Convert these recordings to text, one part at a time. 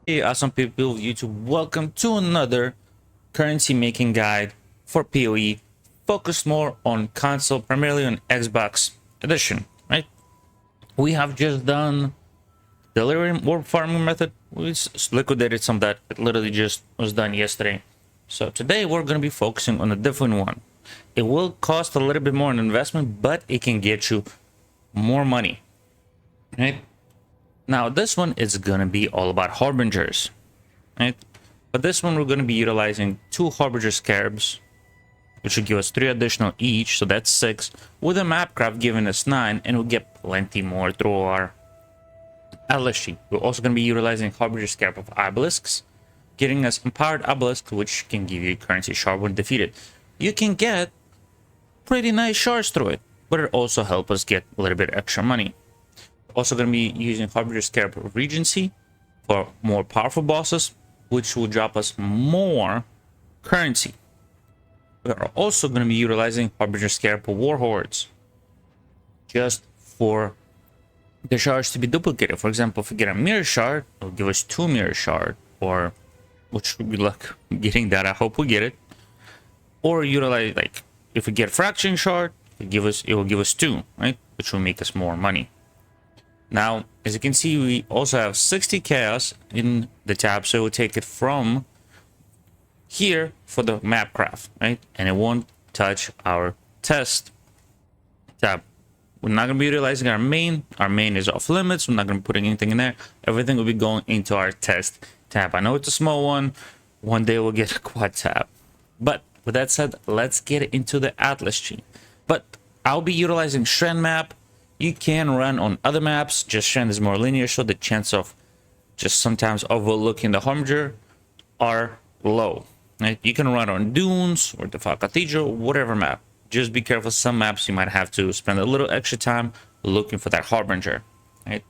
Hey, awesome people of YouTube, welcome to another currency making guide for PoE, focused more on console, primarily on Xbox edition, right? We have just done delirium warp farming method. We liquidated some of that. It literally just was done yesterday. So today we're going to be focusing on a different one. It will cost a little bit more in investment, but it can get you more money, right? Now this one is going to be all about harbingers, right? But this one, we're going to be utilizing 2 Harbinger Scarabs, which will give us 3 additional each, so that's 6, with a Mapcraft giving us 9, and we'll get plenty more through our Atlas sheet. We're also going to be utilizing Harbinger Scarab of Obelisks, getting us Empowered Obelisk, which can give you currency shard when defeated. You can get pretty nice shards through it, but it also helps us get a little bit extra money. Also going to be using Harbinger Scarab of Regency for more powerful bosses, which will drop us more currency. We are also going to be utilizing Harbinger Scarab of Warhordes just for the shards to be duplicated. For example, if we get a mirror shard, it'll give us 2 mirror shard, or which would be luck getting that. I hope we get it. Or utilize, like, if we get fraction shard, it will give us 2, right? Which will make us more money. Now, as you can see, we also have 60 chaos in the tab, so we'll take it from here for the map craft, right? And it won't touch our test tab. We're not going to be utilizing our main. Our main is off limits. We're not going to be putting anything in there. Everything will be going into our test tab. I know it's a small one. One day we'll get a quad tab. But with that said, let's get into the Atlas tree. But I'll be utilizing Shren map. You can run on other maps. Just Shren is more linear, so the chance of just sometimes overlooking the Harbinger are low. Right? You can run on Dunes or the Fall Cathedral, whatever map. Just be careful. Some maps you might have to spend a little extra time looking for that Harbinger. Right?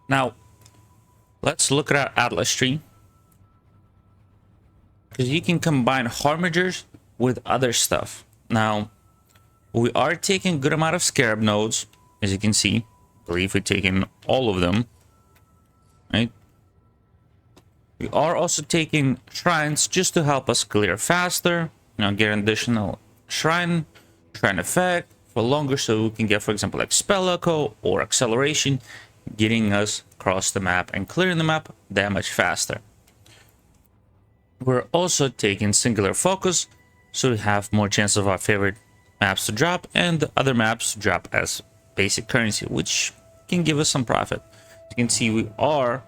Now, let's look at our Atlas tree, because you can combine Harbingers with other stuff. Now, we are taking a good amount of Scarab nodes, as you can see. I believe we're taking all of them, right? We are also taking shrines just to help us clear faster. Get an additional shrine effect for longer, so we can get, for example, like Spell Echo or Acceleration, getting us across the map and clearing the map that much faster. We're also taking Singular Focus, so we have more chance of our favorite maps to drop and the other maps to drop as basic currency, which can give us some profit. You can see we are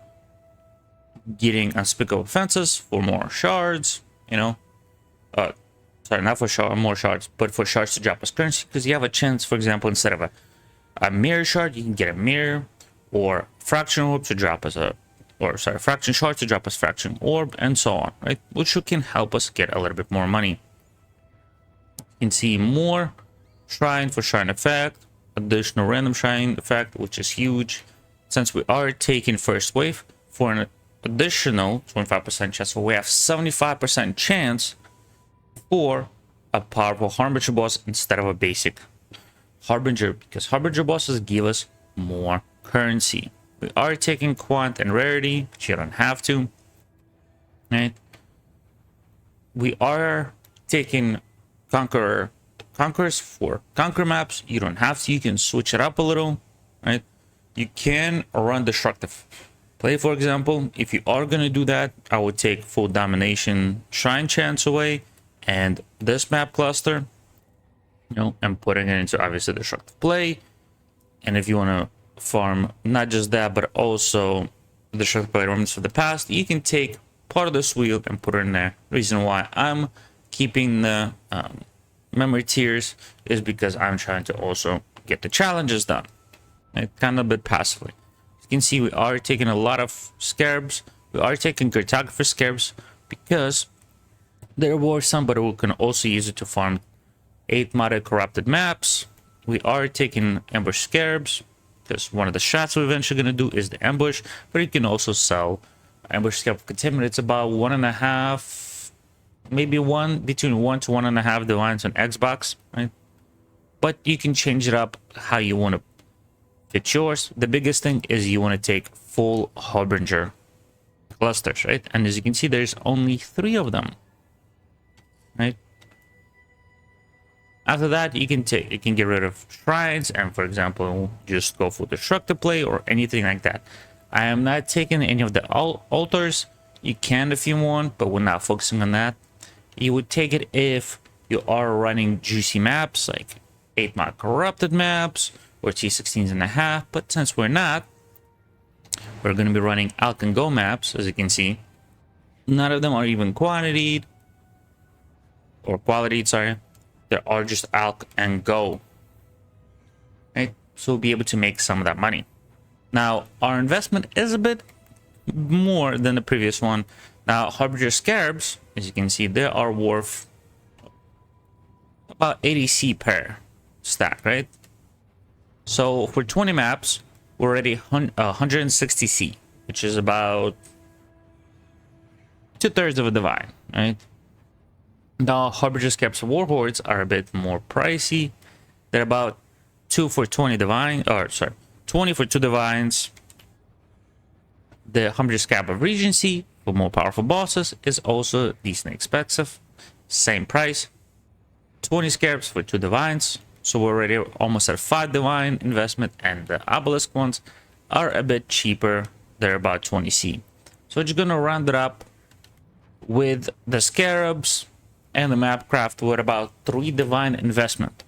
getting Unspeakable Fences for more shards, sorry, not for more shards, but for shards to drop as currency, because you have a chance, for example, instead of a mirror shard, you can get a mirror, or fraction orb to drop as fraction shard to drop as fraction orb, and so on, right? Which can help us get a little bit more money. You can see more shrine for shrine effect, additional random shrine effect, which is huge, since we are taking first wave for an additional 25% chance. So we have 75% chance for a powerful Harbinger boss instead of a basic Harbinger, because Harbinger bosses give us more currency. We are taking Quant and Rarity, but you don't have to, right? We are taking Conquerors for Conquer maps. You don't have to. You can switch it up a little, right? You can run Destructive Play, for example. If you are going to do that, I would take full Domination Shrine chance away and this map cluster, and putting it into obviously Destructive Play. And if you want to farm not just that, but also the Destructive Play remnants of the past, you can take part of this wheel and put it in there. Reason why I'm keeping the memory tiers is because I'm trying to also get the challenges done, right? Kind of a bit passively. You can see we are taking a lot of scarabs. We are taking Cartographer scarabs because there were some, but we can also use it to farm 8 modded corrupted maps. We are taking ambush scarabs because one of the shots we're eventually going to do is the ambush, but you can also sell ambush scarab containment. It's about 1.5, maybe between 1 to 1.5 divines on Xbox, right? But you can change it up how you want to fit yours. The biggest thing is you want to take full Harbinger clusters, right? And as you can see, there's only 3 of them, right? After that, you can get rid of shrines and, for example, just go for destructive play or anything like that. I am not taking any of the altars. You can if you want, but we're not focusing on that. You would take it if you are running juicy maps like 8-mod corrupted maps or T16s and a half, but since we're not, we're going to be running Alk and Go maps. As you can see, none of them are even quantityed or qualityed, sorry. They are just Alk and Go, right? So we'll be able to make some of that money. Now, our investment is a bit more than the previous one. Now, Harbinger Scarabs, as you can see, they are worth about 80 C per stack, right? So for 20 maps, we're already 160 C, which is about 2/3 of a divine, right? Now, Harbinger Scarabs Warhordes are a bit more pricey. They're about 2 for 20 divine, or sorry, 20 for 2 divines. The Harbinger Scarab of Regency for more powerful bosses is also decently expensive. Same price. 20 scarabs for 2 divines. So we're already almost at 5 divine investment, and the obelisk ones are a bit cheaper. They're about 20 C. So we're just gonna round it up with the scarabs and the map craft with about 3 divine investment.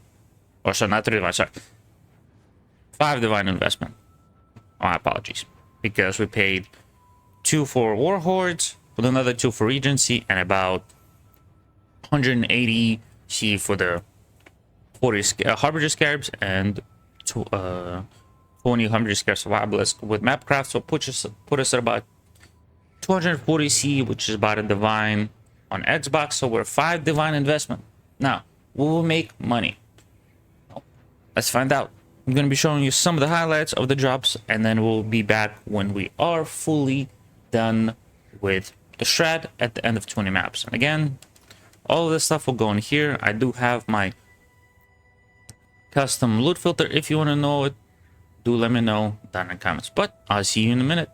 Or sorry, not 3 divine, sorry. 5 divine investment. My apologies. Because we paid 2 for Warhordes, with another 2 for Regency, and about 180 C for the 40 Harbinger Scarabs and 20 Harbinger Scarabs of Obelisk with Mapcraft. So put us at about 240 C, which is about a divine on Xbox. So we're 5 divine investment. Now, we will make money. Let's find out. I'm going to be showing you some of the highlights of the drops, and then we'll be back when we are fully done with the shred at the end of 20 maps. And again, all of this stuff will go in here. I do have my custom loot filter. If you want to know it, do let me know down in the comments. But I'll see you in a minute.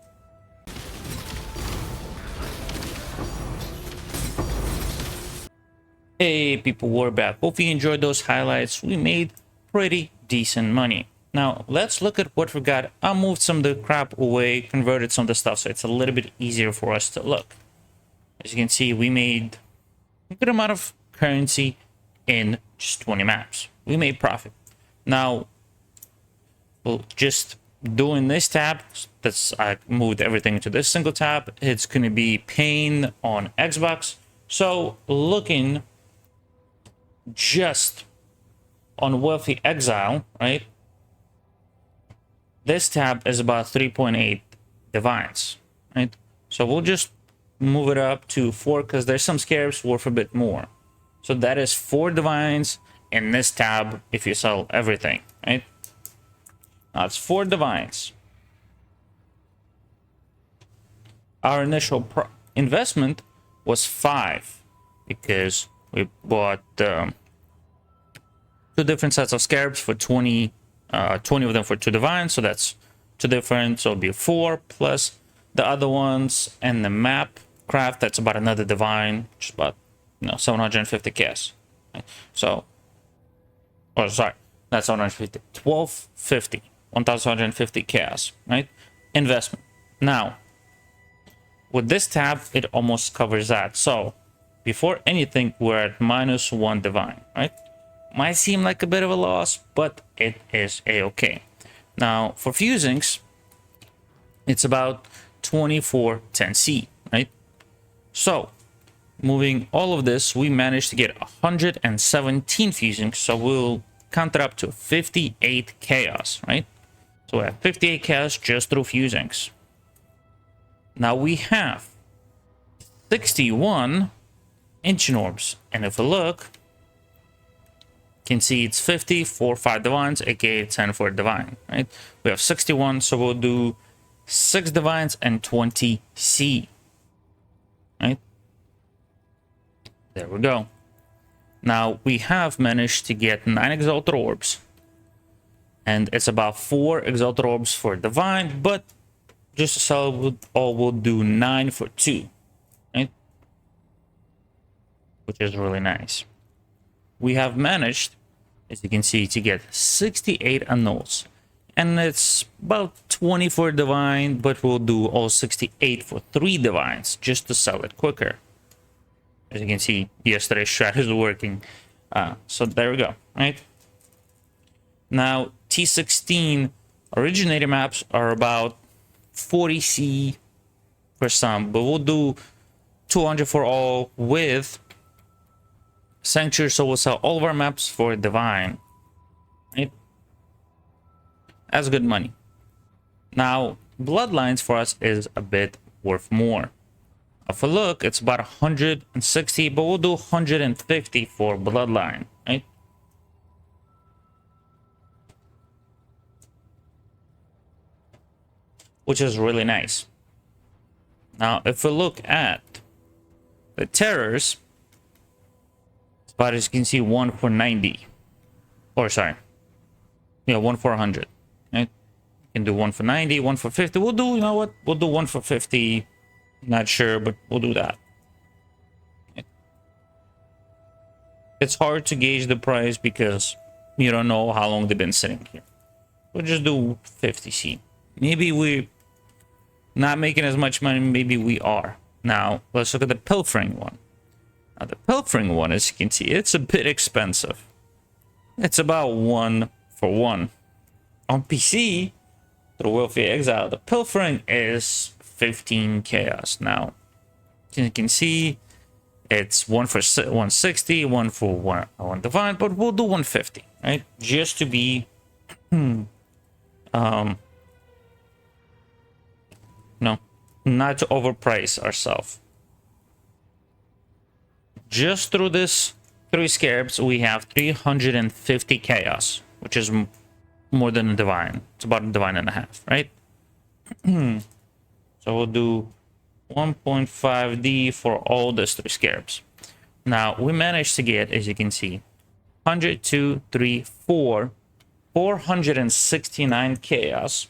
Hey people, we're back. Hope you enjoyed those highlights. We made pretty decent money. Now let's look at what we got. I moved some of the crap away, converted some of the stuff so it's a little bit easier for us to look. As you can see, we made a good amount of currency in just 20 maps. We made profit. Now, well, just doing this tab, I moved everything into this single tab. It's going to be Pain on Xbox. So looking just on Wealthy Exile, right? This tab is about 3.8 divines, right? So we'll just move it up to 4 because there's some scarabs worth a bit more. So that is 4 divines in this tab if you sell everything, right? Now it's 4 divines. Our initial investment was 5 because we bought 2 different sets of scarabs for 20 of them for 2 divines, so that's 2 different, so it'll be 4 plus the other ones, and the map craft, that's about another divine, which is about 750 KS. Right? So, oh sorry, that's 750, 1250, 1150 KS, right? Investment. Now, with this tab, it almost covers that. So, before anything, we're at -1 divine, right? Might seem like a bit of a loss, but it is a-okay. Now, for fusings, it's about 2410 C, right? So, moving all of this, we managed to get 117 fusings, so we'll count it up to 58 chaos, right? So we have 58 chaos just through fusings. Now we have 61 ancient orbs, and if we look, can see it's 50 for 5 divines, aka 10 for a divine, right? We have 61, so we'll do 6 divines and 20 C, right? There we go. Now we have managed to get 9 exalted orbs, and it's about 4 exalted orbs for divine, but just to sell we'll do 9 for 2, right? Which is really nice. We have managed, as you can see, to get 68 annuls. And it's about 20 for divine, but we'll do all 68 for 3 divines just to sell it quicker. As you can see, yesterday's strat is working. So there we go, right? Now, T16 originator maps are about 40C for some, but we'll do 200 for all with Sanctuary, so we'll sell all of our maps for divine, right? That's good money. Now, bloodlines for us is a bit worth more. If we look, it's about 160, but we'll do 150 for bloodline, right? Which is really nice. Now, if we look at the terrors, but as you can see, 1 for 90. Or sorry. Yeah, 1 for 100. Right? You can do 1 for 90, 1 for 50. We'll do, you know what? We'll do 1 for 50. Not sure, but we'll do that. It's hard to gauge the price because you don't know how long they've been sitting here. We'll just do 50C. Maybe we're not making as much money, maybe we are. Now, let's look at the pilfering one. Now, the pilfering one, as you can see, it's a bit expensive. It's about 1 for 1. On PC, through Welfare Exile, the pilfering is 15 chaos. Now, as you can see, it's 1 for 160, 1 for 1 divine, but we'll do 150, right? Just to be, no, not to overprice ourselves. Just through this 3 scarabs, we have 350 chaos, which is more than a divine. It's about a divine and a half, right? So we'll do 1.5D for all these 3 scarabs. Now, we managed to get, as you can see, 100, 2, 3, 4, 469 chaos.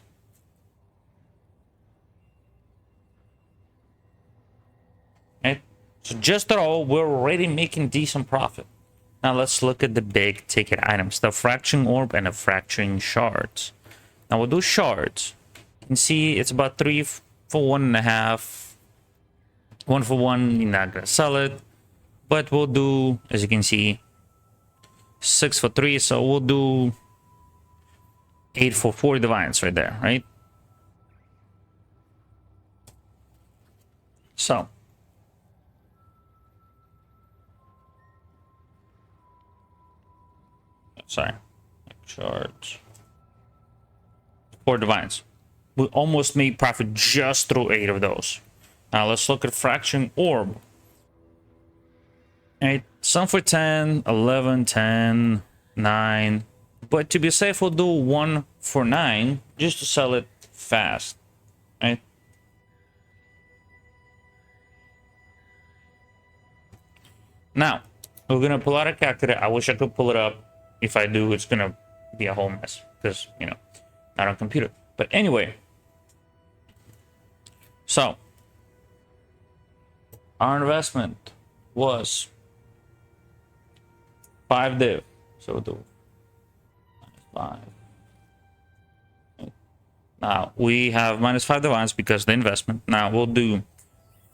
Right? So just at all, we're already making decent profit. Now let's look at the big ticket items, the fracturing orb and the fracturing shards. Now we'll do shards. You can see it's about 3 for 1.5. 1 for 1, you're not gonna sell it. But we'll do, as you can see, 6 for 3, so we'll do 8 for 4 divines right there, right? So sorry, charge 4 divines. We almost made profit just through 8 of those. Now let's look at fracturing orb. Right, some for 10, 11, 10, 9. But to be safe, we'll do 1 for 9 just to sell it fast. Right? Now, we're gonna pull out a calculator. I wish I could pull it up. If I do, it's gonna be a whole mess because, you know, not on computer. But anyway, so our investment was 5 div. So we'll do 5. Now we have -5 divines because of the investment. Now we'll do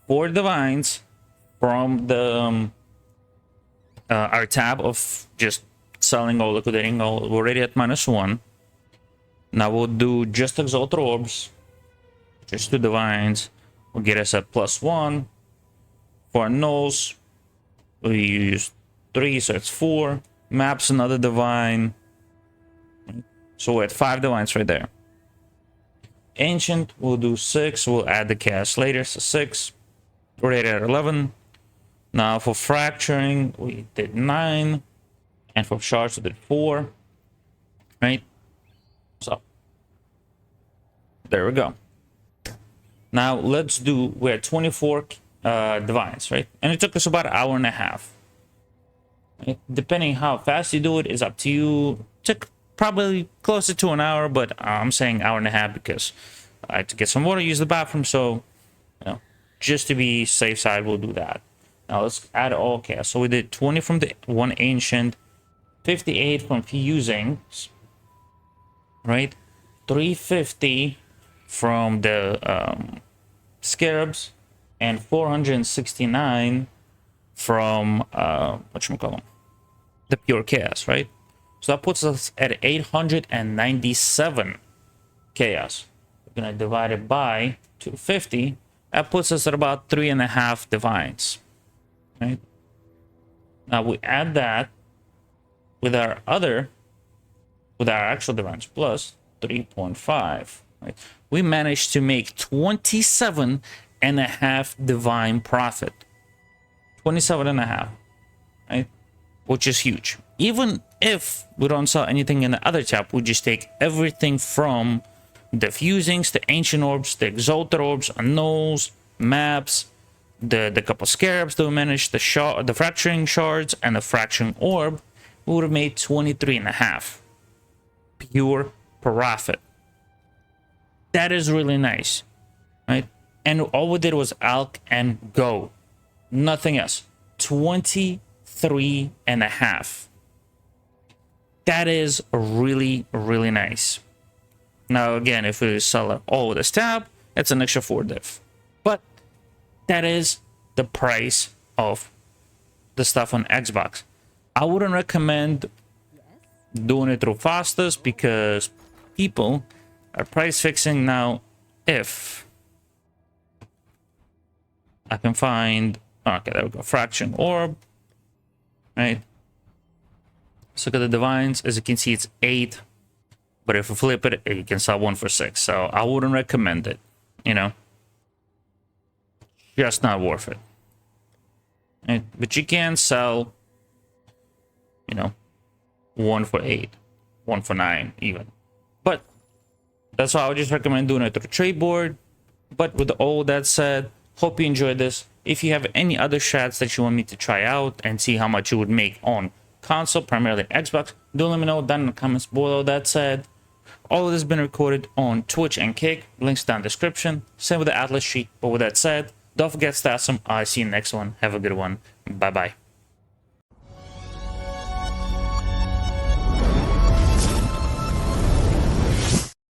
4 divines from the our tab of just selling all, liquidating all. We're already at -1. Now we'll do just exalted orbs, just 2 divines. Will get us at +1. For nulls, we use 3, so it's 4. Maps another divine. So we're at 5 divines right there. Ancient, we'll do 6. We'll add the cast later, so 6. We're already at 11. Now for fracturing, we did 9. And for shards, we did 4. Right? So there we go. Now let's do, we're at 24 divines, right? And it took us about an hour and a half. Right? Depending how fast you do it is up to you. It took probably closer to an hour, but I'm saying hour and a half because I had to get some water, use the bathroom, so you know, just to be safe side, we'll do that. Now let's add all chaos. So we did 20 from the one ancient, 58 from fusing, right? 350 from the scarabs, and 469 from whatchamacallit, the pure chaos, right? So that puts us at 897 chaos. We're gonna divide it by 250. That puts us at about 3.5 divines, right? Now we add that with our actual divines plus 3.5, right? We managed to make 27.5 divine profit. 27.5, right? Which is huge. Even if we don't sell anything in the other tab, we just take everything from the fusings, the ancient orbs, the exalted orbs, annuls, maps, the couple scarabs that we managed, the fracturing shards, and the fracturing orb, we would have made 23.5 pure profit. That is really nice, right? And all we did was alch and go, nothing else. 23.5. That is really, really nice. Now again, if we sell it all with a stab, it's an extra 4 div. But that is the price of the stuff on Xbox. I wouldn't recommend doing it through Fastest because people are price fixing. Now if I can find, okay, there we go, fraction orb, right? Let's look at the divines. As you can see, it's 8, but if we flip it, you can sell 1 for 6. So I wouldn't recommend it, you know, just not worth it, right? But you can sell, you know, 1 for 8, 1 for 9 even. But that's why I would just recommend doing it through trade board. But with all that said, hope you enjoyed this. If you have any other strats that you want me to try out and see how much you would make on console, primarily Xbox, do let me know down in the comments below. That said, all of this has been recorded on Twitch and Kick. Links down in the description. Same with the Atlas sheet. But with that said, don't forget to stay awesome. I'll see you in the next one. Have a good one. Bye bye.